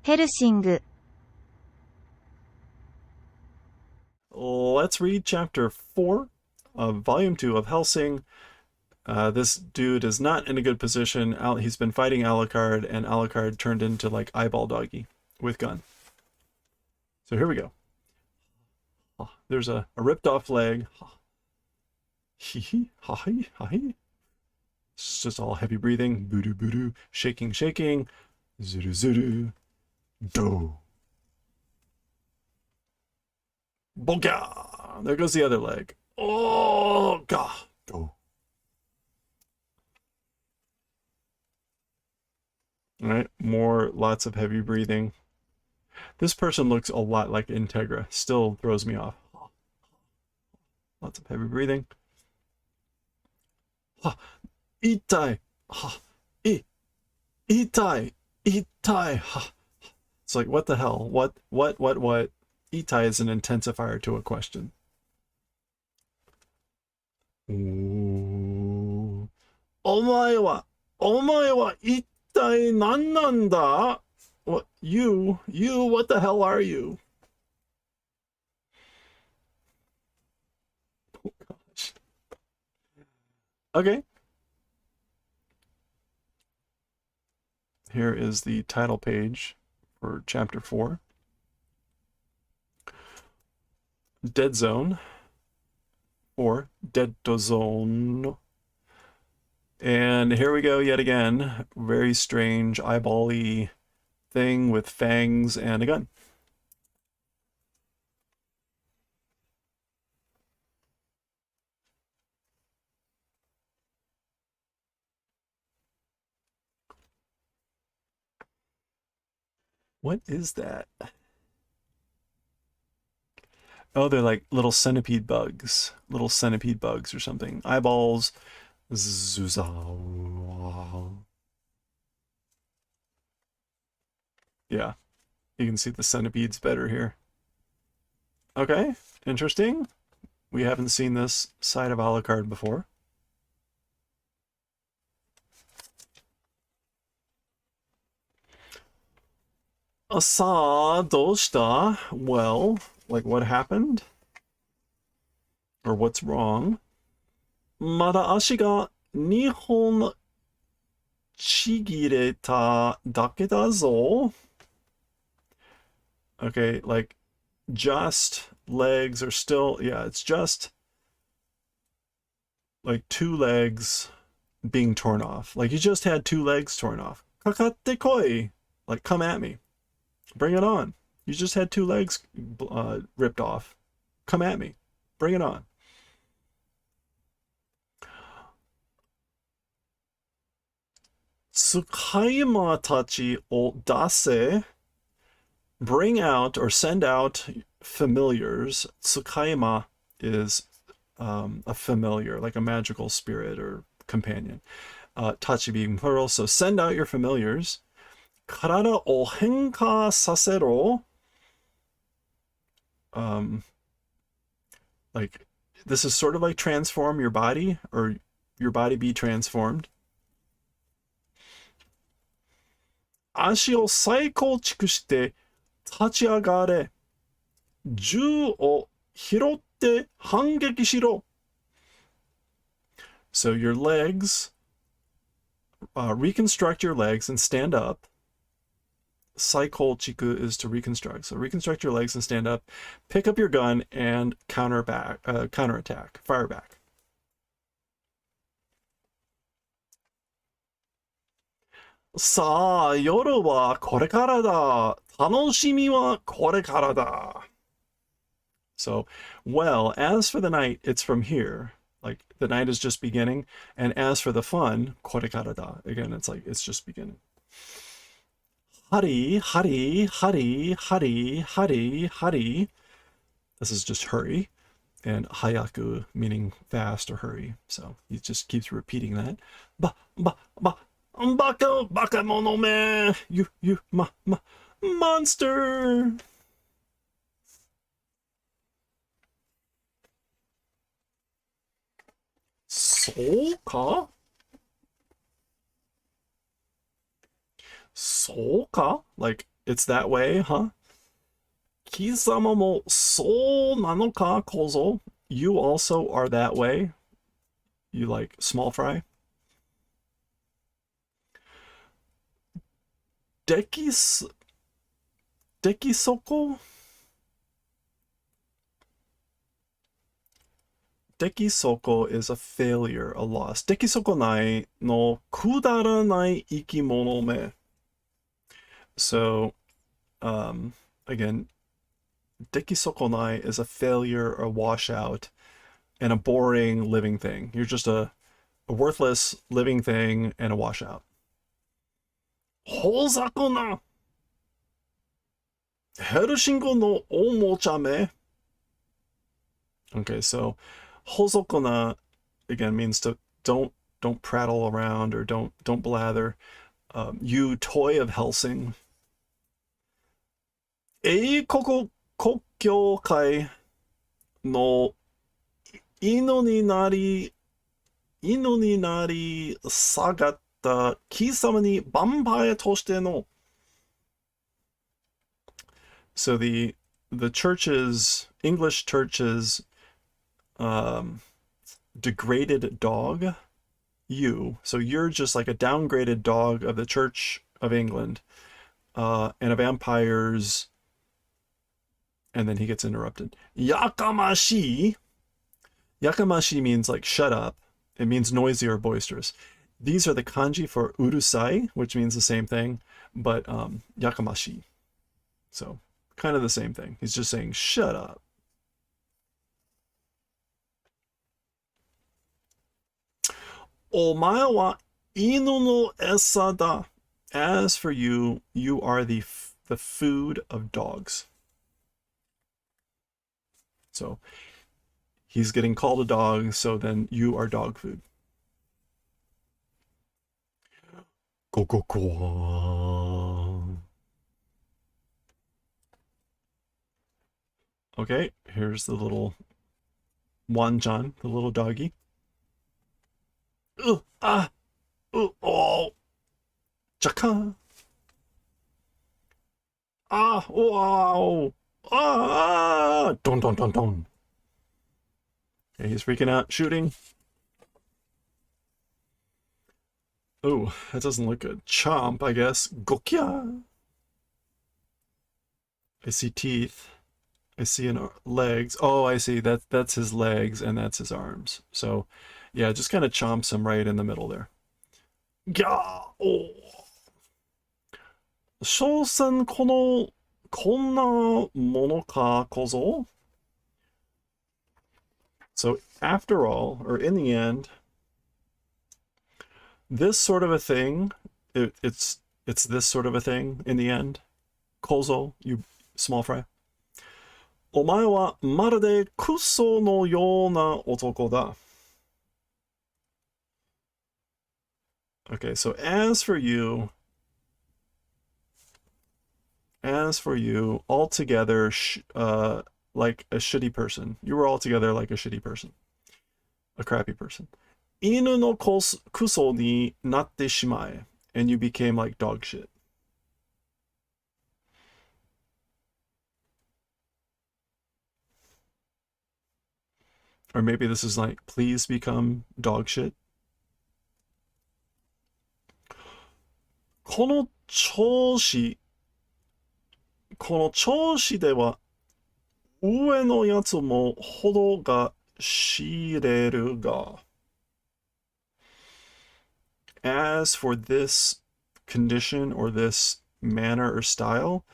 ヘルシング Let's read chapter 4 of volume 2 of Hellsing. This dude is not in a good position. He's been fighting Alucard, and Alucard turned into like eyeball doggy with gun. So here we go. There's a ripped off leg. Hee ha hee ha hee. It's just all heavy breathing. Boo doo boo doo. Shaking, shaking. Zuru zuru. Do. Boga! There goes the other leg. Oh, God. Go. All right, lots of heavy breathing. This person looks a lot like Integra. Still throws me off. Lots of heavy breathing. Ha, itai. Ha, itai. Itai. Ha. It's like, what the hell? What? Itai is an intensifier to a question. Ooh. お前は一体何なんだ? What, what the hell are you? Oh gosh. Okay. Here is the title page for chapter 4. Dead Zone, or Dead Zone. And here we go yet again. Very strange eyeball-y thing with fangs and a gun. What is that? Oh, they're like little centipede bugs. Little centipede bugs or something. Eyeballs. Yeah, you can see the centipedes better here. Okay, interesting. We haven't seen this side of Alucard before. Asa doshita. Well, like what happened? Or what's wrong? Mada ashi ga 2本 chigireta dake da zo. Okay, like just legs are still, yeah, it's just like 2 legs being torn off. Like you just had 2 legs torn off. Kakatte koi. Like come at me. Bring it on. You just had 2 legs ripped off. Come at me. Bring it on. Tsukaima tachi o dase. Bring out or send out familiars. Tsukaima is a familiar, like a magical spirit or companion. Tachi being plural, so send out your familiars. Karada o henka sasero. Like this is sort of like transform your body, or your body be transformed. Ashi o saikouchiku shite tachiagare. Ju o hirotte hangeki shiro. So your legs, reconstruct your legs and stand up. Saikouchiku is to reconstruct. So reconstruct your legs and stand up. Pick up your gun and counterattack. Fire back. Sa yoru wa korekara da. Tanoshimi wa korekara da. So, well, as for the night, it's from here. Like the night is just beginning, and as for the fun, korekara da. Again, it's like it's just beginning. Hari, hari, hari, hari, hari, hari. This is just hurry, and hayaku meaning fast or hurry. So he just keeps repeating that. Ba, ba, ba, baka, baka mono man. You, monster. Soka? Soka? Like, It's that way, huh? Kisama mo so nano ka kozo? You also are that way? You like small fry? Dekis... Dekisoko? Dekisoko is a failure, a loss. Dekisoko nai no kudaranai ikimono me. So, again, dekisoko nai is a failure, a washout, and a boring living thing. You're just a worthless living thing and a washout. Hozaku na HELLSING no omocha me. Okay, so hozokona again means to don't prattle around or don't blather. You toy of Hellsing. Eikoku kokkyo no ino ni nari sagatta kisama ni vampire toshite no. So the church's English church's degraded dog, so you're just like a downgraded dog of the Church of England, and a vampire's, and then he gets interrupted. Yakamashi means like shut up. It means noisy or boisterous. These are the kanji for urusai, which means the same thing, but yakamashi. So kind of the same thing. He's just saying shut up. Omae wa inu no esa da. As for you, you are the food of dogs. So he's getting called a dog, so then you are dog food. Go. Okay, here's the little Wanjan, the little doggy. Oh, chaka. Wow. Don. Okay, he's freaking out, shooting. Oh, that doesn't look good. Chomp, I guess. Gokya. I see teeth. I see legs. Oh, I see. That's his legs and that's his arms. So, yeah, just kind of chomps him right in the middle there. Gya! Oh. Shousen konna mono ka kozo? So, after all, or in the end, this sort of a thing, it's this sort of a thing in the end. Kozo, you small fry. Omae wa marude kuso no yona otoko da. Okay, so as for you, altogether, like a shitty person. You were altogether like a shitty person. A crappy person. Inu no kuso ni natte shimae. And you became like dog shit. Or maybe this is like, please become dog shit. この調子では上のやつもほどが知れるが As for this condition or this manner or style,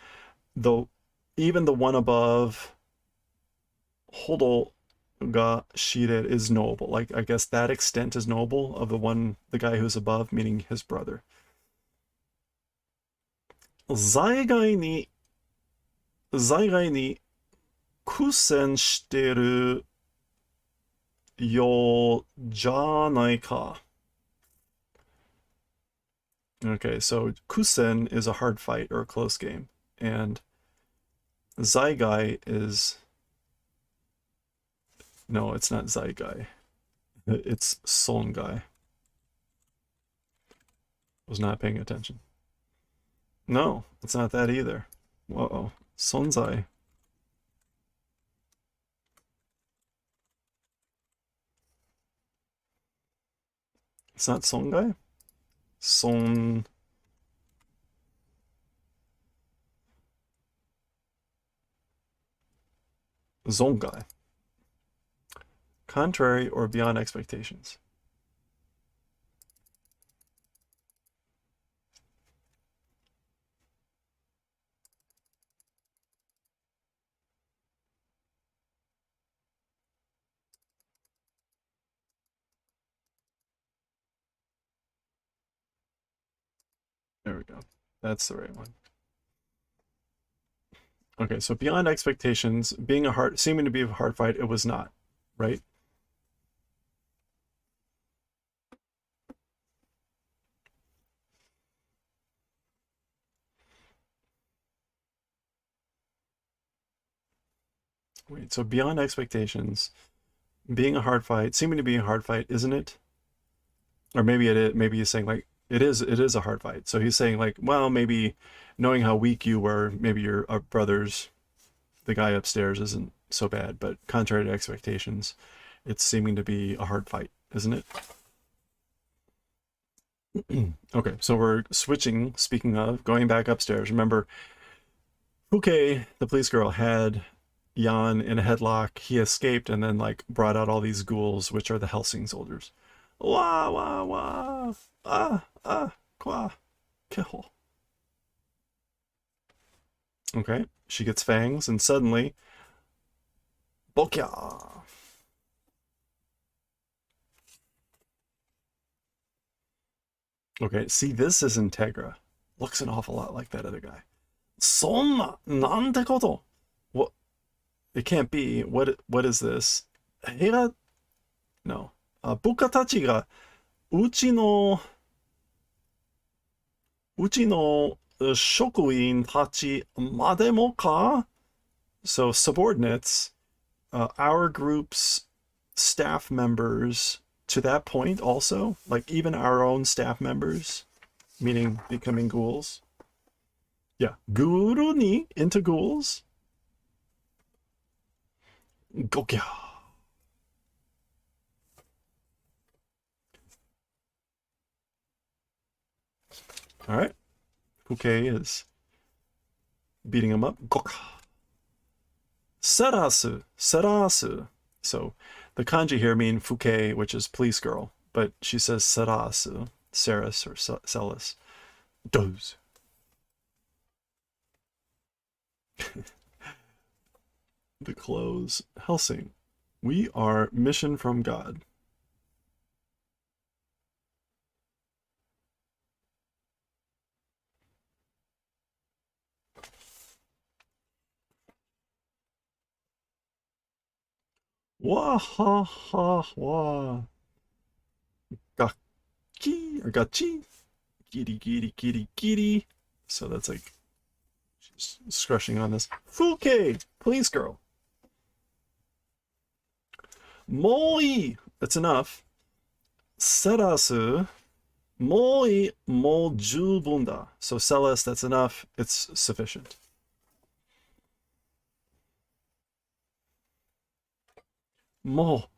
even the one above ほど ga shired is knowable. Like, I guess that extent is knowable of the guy who's above, meaning his brother. Zaigai ni kusen shiteru yo janai ka. Okay, so kusen is a hard fight or a close game, and Zaigai is... No, it's not Zaigai. It's Songai. Was not paying attention. No, it's not that either. Whoa. Sonzai. It's not Songai? Son... Zongai. Contrary or beyond expectations. There we go. That's the right one. Okay, so beyond expectations, being a hard, seeming to be a hard fight, it was not, right? Wait, so beyond expectations, being a hard fight, seeming to be a hard fight, isn't it? Or maybe it is, maybe he's saying like it is a hard fight. So he's saying like, well, maybe knowing how weak you were, maybe your brothers, the guy upstairs isn't so bad, but contrary to expectations, it's seeming to be a hard fight, isn't it? Okay, so we're switching, speaking of, going back upstairs. Remember, Fuke, the police girl, had Jan in a headlock. He escaped and then like brought out all these ghouls, which are the Helsing soldiers. Wah wah wah. Qua. Kill. Okay, she gets fangs and suddenly Bokya. Okay, see, this is Integra. Looks an awful lot like that other guy. Sonna, nante koto? What? It can't be. What is this? Hera? No. Buka tachi ga uchi no shokuin tachi mademo ka? So subordinates, our group's staff members to that point also, like even our own staff members, meaning becoming ghouls. Yeah, guru ni into ghouls. Gokya. All right, Puke is beating him up. Gokya. Serasu, serasu. So the kanji here mean Fuke, which is police girl, but she says serasu, Saris or Celis. Doze. The close. Hellsing. We are mission from God. Wah ha ha wah. Gaki or gachi. Giri giri giri giri. So that's like she's scrushing on this. Fuke, police girl. Moi, that's enough. Serasu, moi mo jubunda. So Celis, that's enough. It's sufficient. Mo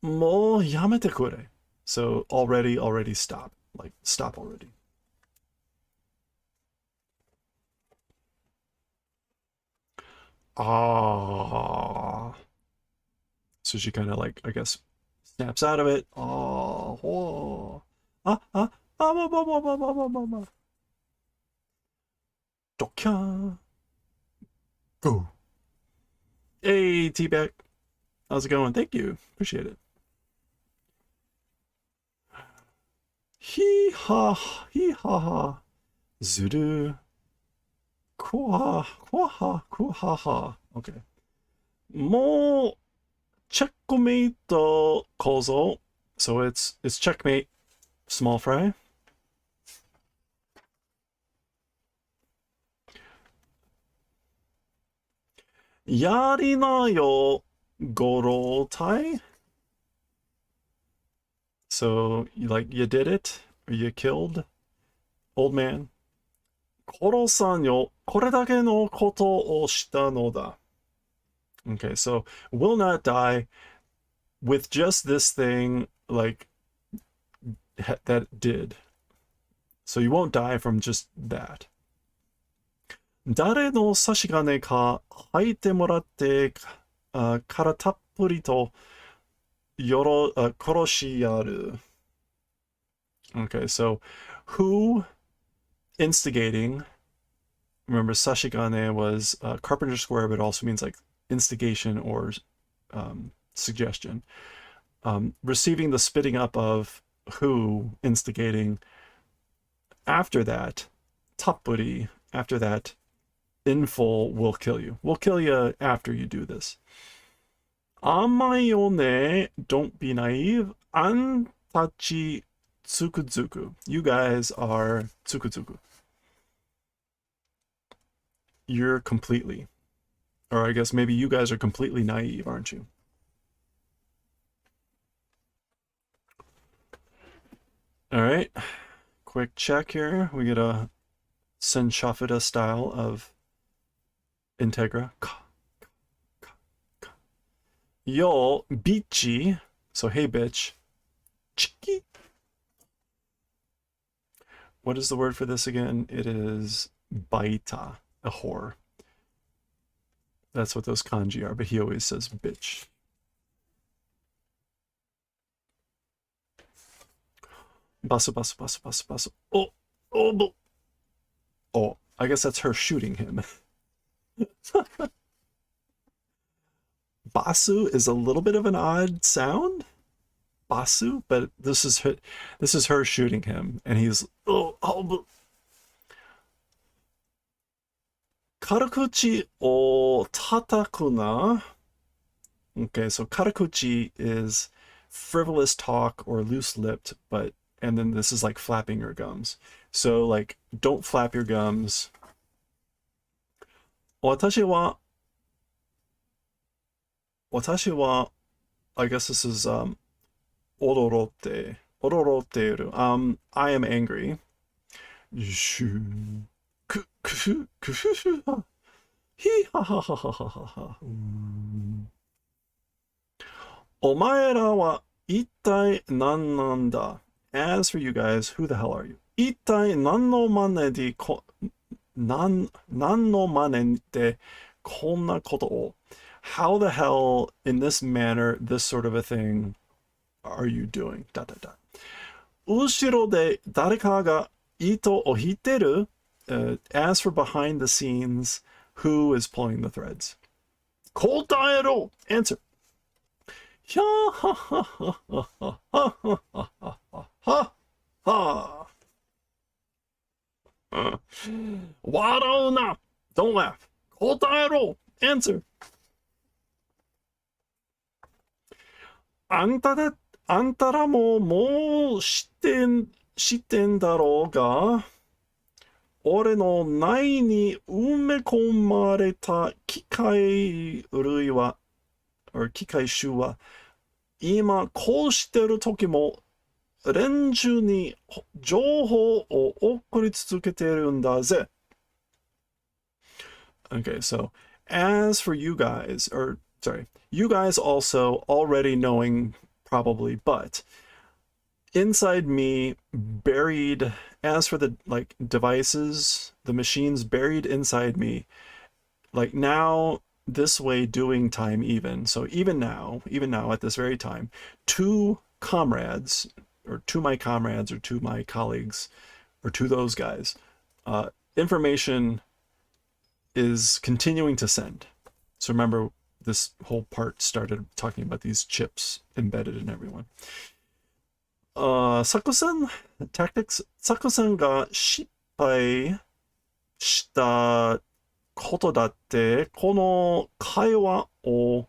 yamete kure. So already stop. Like stop already. Ah. So she kind of like, I guess, snaps out of it. Oh, whoa. Ah, ah, ah, ah, ah, ah, ah, ah, ah, ah. Dokya. Go. Hey, T-Back. How's it going? Thank you. Appreciate it. Hee ha, hee ha ha. Zuru. Kuha, kuha, kuha ha. Okay. Mo checkmate kozo. So it's checkmate, small fry. Yarina yo goro tai. So you did it or you killed old man. 殺さんよ、これだけのことをしたのだ. Okay, so will not die with just this thing, like, that did. So you won't die from just that. 誰の差し金か履いてもらってからたっぷりと殺しやる. Okay, so who instigating? Remember, sashigane was carpenter square, but it also means like instigation or suggestion. Receiving the spitting up of who instigating. After that, tappuri, after that, in full will kill you. We'll kill you after you do this. Amayone, don't be naive. Antachi tsukutsuku. You guys are tsukutsuku. You're completely, or I guess maybe you guys are completely naive, aren't you? All right, quick check here. We get a Senshafida style of Integra. Yo, bichi. So, hey, bitch. Chiki. What is the word for this again? It is baita, a whore. That's what those kanji are, but he always says bitch. Basu, basu, basu, basu, basu. Oh, I guess that's her shooting him. Basu is a little bit of an odd sound. Basu, but this is her shooting him, and he's Karakuchi o tataku na. Okay, so karakuchi is frivolous talk or loose-lipped, and then this is like flapping your gums. So like, don't flap your gums. Watashi wa, I guess this is odorote. Odoroteru. I am angry. Omaera wa ittai nan nan da. As for you guys, who the hell are you? Ittai nan no mane de nan no mane de konna koto o. How the hell, in this manner, this sort of a thing, are you doing? Ushiro de dareka ga ito o hiteru. As for behind the scenes, who is pulling the threads? Kotaero! Answer. Ha ha ha ha ha ha ha ha ha ha. Warao na! Don't laugh. Kotaero! Answer. あんたらもう知ってんだろうが、俺の内に埋め込まれた機械種は、今こうしてる時も連中に情報を送り続けてるんだぜ。Okay, so as for you guys, you guys also already knowing probably, but inside me, buried, as for the like devices, the machines buried inside me, like now this way doing time even. So even now at this very time, to my comrades or to my colleagues or to those guys, information is continuing to send. So remember, this whole part started talking about these chips embedded in everyone. Saku-san, tactics. Saku-san ga shippai shita koto datte kono kaiwa o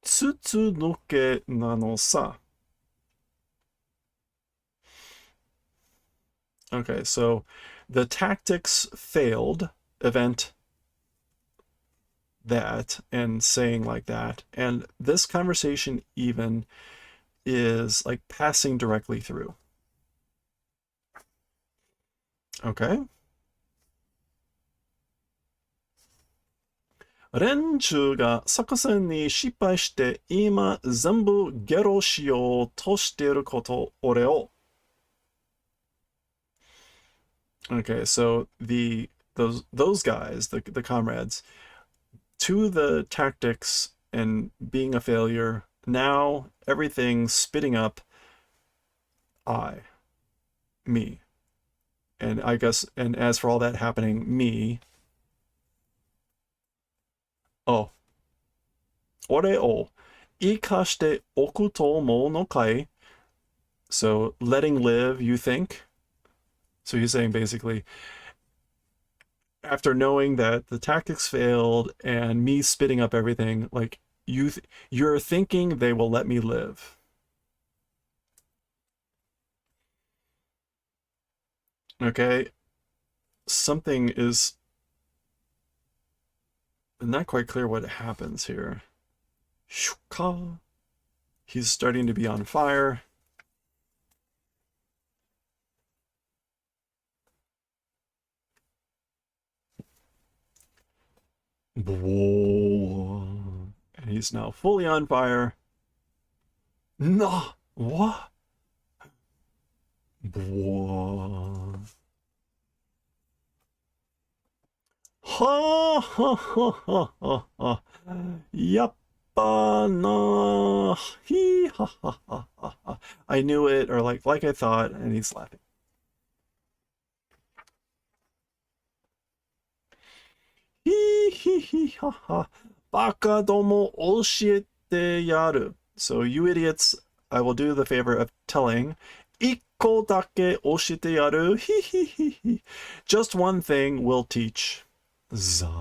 tsutsunuke nano sa. Okay, so the tactics failed event that and saying like that, and this conversation even is like passing directly through. Okay. 連中が作戦に失敗して今全部ゲロしようとしていること俺を Okay, so those guys, the comrades, to the tactics and being a failure, now everything spitting up I, me. And I guess and as for all that happening, me, oh, 俺を生かしておくと思うのかい? So letting live, you think? So he's saying basically, after knowing that the tactics failed and me spitting up everything, like you're thinking they will let me live. Okay, something is not quite clear what happens here. Shuka. He's starting to be on fire. And he's now fully on fire. No, what? Ha ha ha ha ha ha. Yappa na he ha ha ha ha. I knew it, or like I thought, and he's laughing. He ha ha. Baka domo oshiete yaru. So you idiots, I will do the favor of telling. Ikko dake oshiete yaru. He. Just one thing will teach. Za.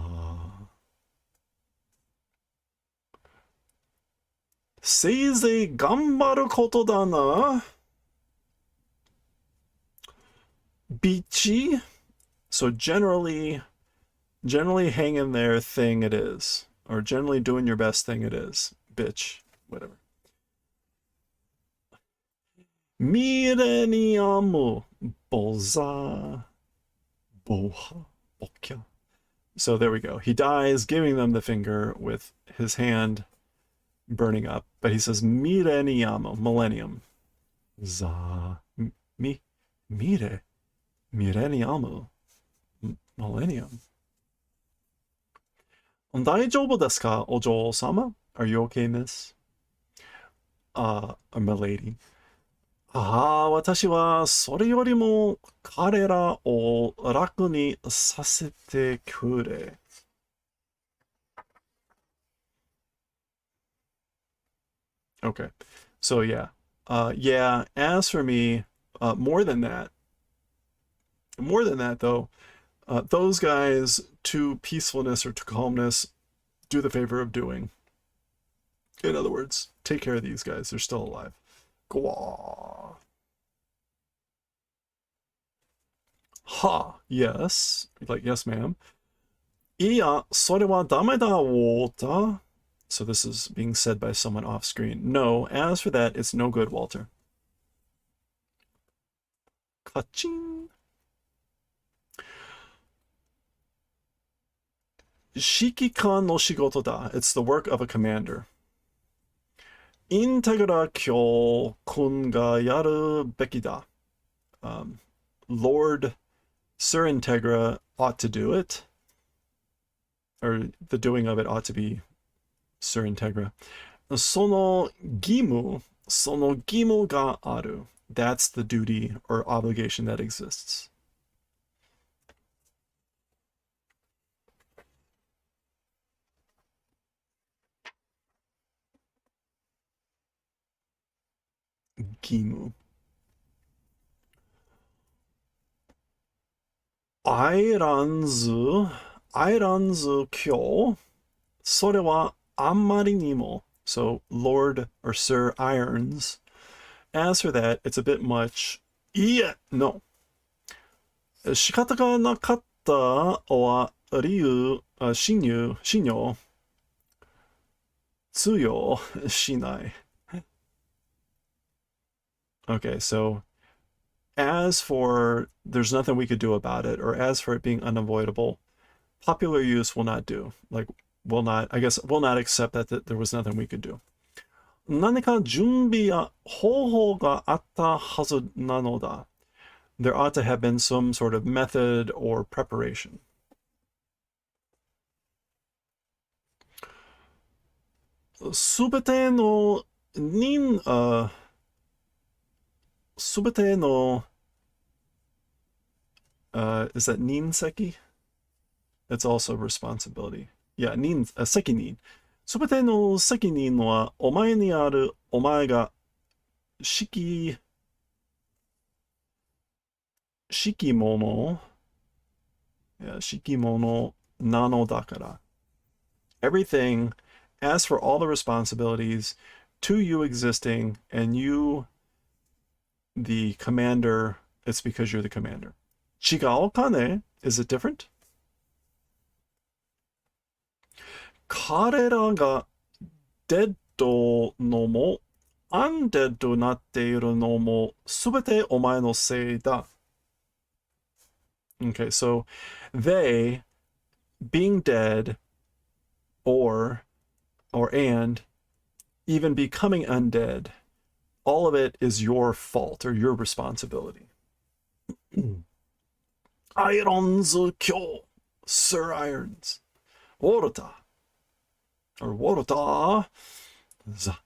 せいぜい頑張ることだな。Bichi. So generally hang in there thing it is. Or generally doing your best thing it is. Bitch. Whatever. Millennium. Boza. Boha. Bokya. So there we go. He dies, giving them the finger with his hand burning up. But he says millennium. Za. Mire. Millennium. Millennium. 大丈夫ですか、お嬢様? Are you okay, miss? My lady. 私はそれよりも彼らを楽にさせてくれ。Okay. So yeah. Yeah, as for me, more than that though, those guys to peacefulness or to calmness do the favor of doing. In other words, take care of these guys. They're still alive. Gwa. Ha. Yes. Like, yes, ma'am. Iya, それはダメだ、Walter. So this is being said by someone off screen. No, as for that, it's no good, Walter. Kaching. 指揮官の仕事だ. It's the work of a commander. Integra kyo kun ga yaru beki da. Lord Sir Integra ought to do it. Or the doing of it ought to be Sir Integra. その義務がある. That's the duty or obligation that exists. Gimu. Airanzu kyo. それはあんまりにも. So Lord or Sir Irons. As for that, it's a bit much. Yeah, no. 仕方がなかったは理由、信用通用しない. Okay, so as for there's nothing we could do about it, or as for it being unavoidable, popular use will not do. Like, will not, I guess, will not accept that there was nothing we could do. 何か準備や方法があったはずなのだ. There ought to have been some sort of method or preparation. すべてのすべての is that ninseki? It's also responsibility. Yeah, seki nin. すべての責任はお前にある。お前が指揮者 yeah, 指揮者なのだから. Everything, as for all the responsibilities, to you existing, and you, the commander, it's because you're the commander. 違うかね? Is it different? 彼らがデッドのもアンデッドになっているのもすべてお前のせいだ. Okay, so they being dead and even becoming undead, all of it is your fault or your responsibility. Irons kyo, Sir Irons. Worota. Or worota. Za.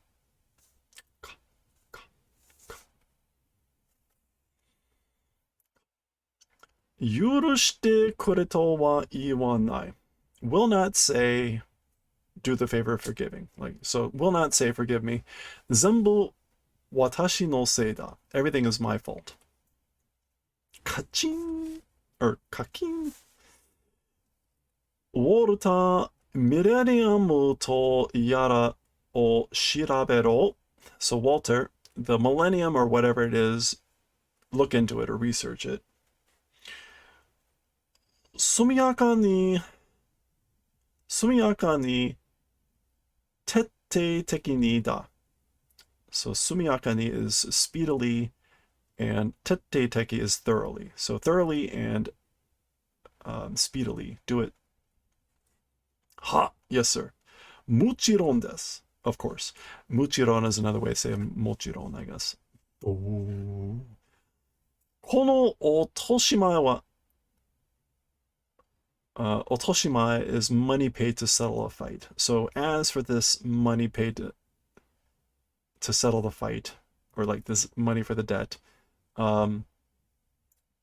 許してくれとは言わない. Will not say, do the favor of forgiving. Like, so will not say, forgive me. 全部私のせいだ. Everything is my fault. カチン or カキン. ウォルター、ミレニアムとやらを調べろ. So Walter, the millennium or whatever it is, look into it or research it. 速やかに徹底的にだ. So 速やかに is speedily, and 徹底的 is thoroughly. So thoroughly and speedily. Do it. Ha! Yes, sir. もちろんです. Of course. もちろん is another way to say もちろん, I guess. この落とし前はotoshimai is money paid to settle a fight. So as for this money paid to settle the fight, or like this money for the debt,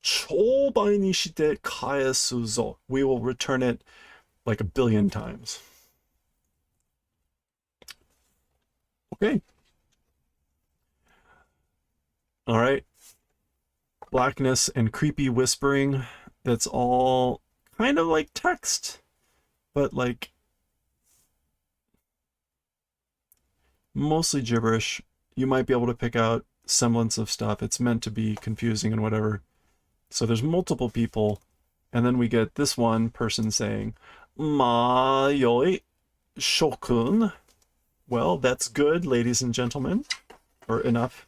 商売にして返すぞ. We will return it like 1 billion times. Okay. All right. Blackness and creepy whispering. That's all kind of like text, but like mostly gibberish. You might be able to pick out semblance of stuff. It's meant to be confusing and whatever. So there's multiple people, and then we get this one person saying, Mayoi Shokun. Well, that's good, ladies and gentlemen. Or enough.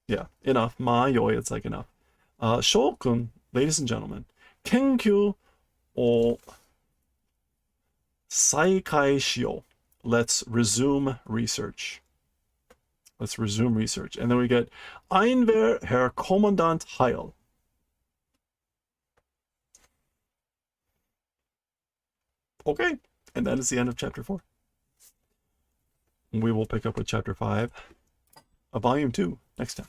Yeah, enough. Mayoi, it's like enough. Shokun, ladies and gentlemen. 研究を再開しよう. Let's resume research. Let's resume research. And then we get Einwehr, Herr Kommandant Heil. Okay, and that is the end of chapter 4. We will pick up with chapter 5 of volume 2 next time.